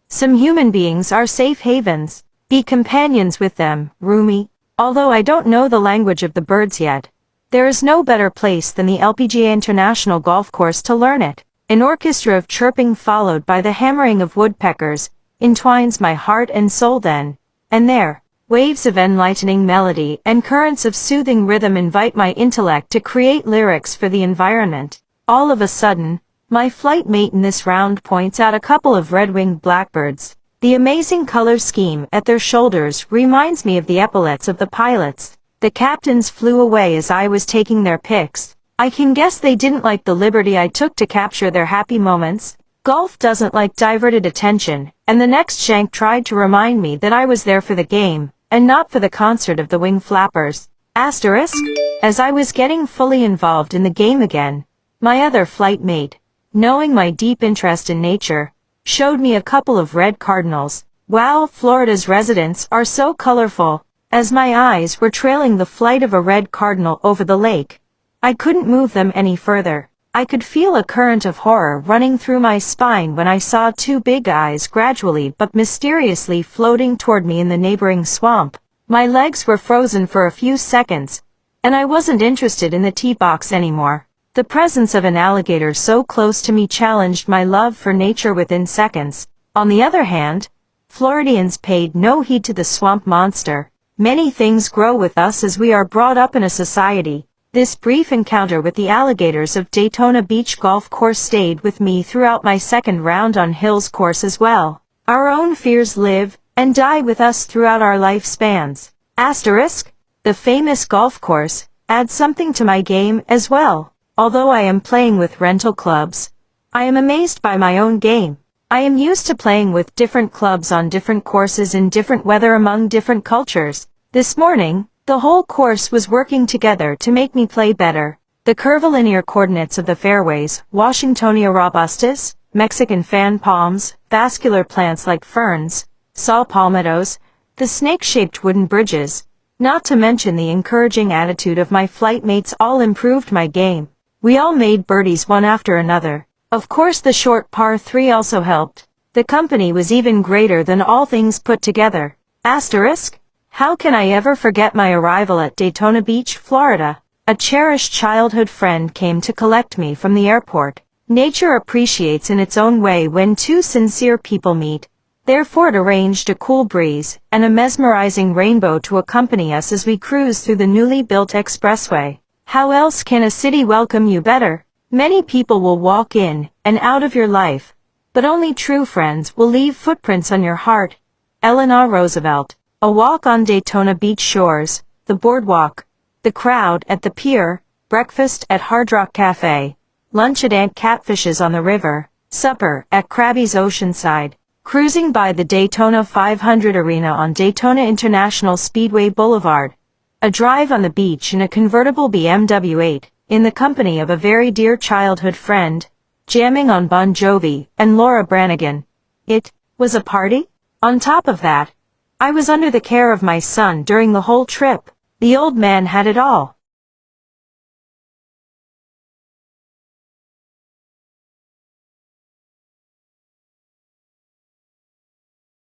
Some human beings are safe havens. Be companions with them, Rumi. Although I don't know the language of the birds yet, there is no better place than the LPGA International Golf Course to learn it. An orchestra of chirping followed by the hammering of woodpeckers entwines my heart and soul then, and there, waves of enlightening melody and currents of soothing rhythm invite my intellect to create lyrics for the environment. All of a sudden, my flight mate in this round points out a couple of red-winged blackbirds. The amazing color scheme at their shoulders reminds me of the epaulets of the pilots. The captains flew away as I was taking their pics. I can guess they didn't like the liberty I took to capture their happy moments. Golf doesn't like diverted attention, and the next shank tried to remind me that I was there for the game, and not for the concert of the wing flappers. Asterisk. As I was getting fully involved in the game again, my other flight mate, knowing my deep interest in nature, showed me a couple of red cardinals. Wow, Florida's residents are so colorful. As my eyes were trailing the flight of a red cardinal over the lake, I couldn't move them any further. I could feel a current of horror running through my spine when I saw two big eyes gradually but mysteriously floating toward me in the neighboring swamp. My legs were frozen for a few seconds, and I wasn't interested in the tee box anymore. The presence of an alligator so close to me challenged my love for nature within seconds. On the other hand, Floridians paid no heed to the swamp monster. Many things grow with us as we are brought up in a society. This brief encounter with the alligators of Daytona Beach Golf Course stayed with me throughout my second round on Hills course as well. Our own fears live and die with us throughout our lifespans. Asterisk. The famous golf course adds something to my game as well. Although I am playing with rental clubs, I am amazed by my own game. I am used to playing with different clubs on different courses in different weather among different cultures. This morning, the whole course was working together to make me play better. The curvilinear coordinates of the fairways, Washingtonia robustus, Mexican fan palms, vascular plants like ferns, saw palmettos, the snake-shaped wooden bridges, not to mention the encouraging attitude of my flight mates all improved my game. We all made birdies one after another. Of course the short par 3 also helped. The company was even greater than all things put together. Asterisk. How can I ever forget my arrival at Daytona Beach, Florida? A cherished childhood friend came to collect me from the airport. Nature appreciates in its own way when two sincere people meet. Therefore it arranged a cool breeze and a mesmerizing rainbow to accompany us as we cruised through the newly built expressway. How else can a city welcome you better? Many people will walk in and out of your life, but only true friends will leave footprints on your heart. Eleanor Roosevelt. A walk on Daytona Beach shores, the boardwalk, the crowd at the pier, breakfast at Hard Rock Cafe, lunch at Aunt Catfish's on the river, supper at Krabby's Oceanside, cruising by the Daytona 500 Arena on Daytona International Speedway Boulevard, a drive on the beach in a convertible BMW 8, in the company of a very dear childhood friend, jamming on Bon Jovi and Laura Branigan. It was a party? On top of that, I was under the care of my son during the whole trip. The old man had it all.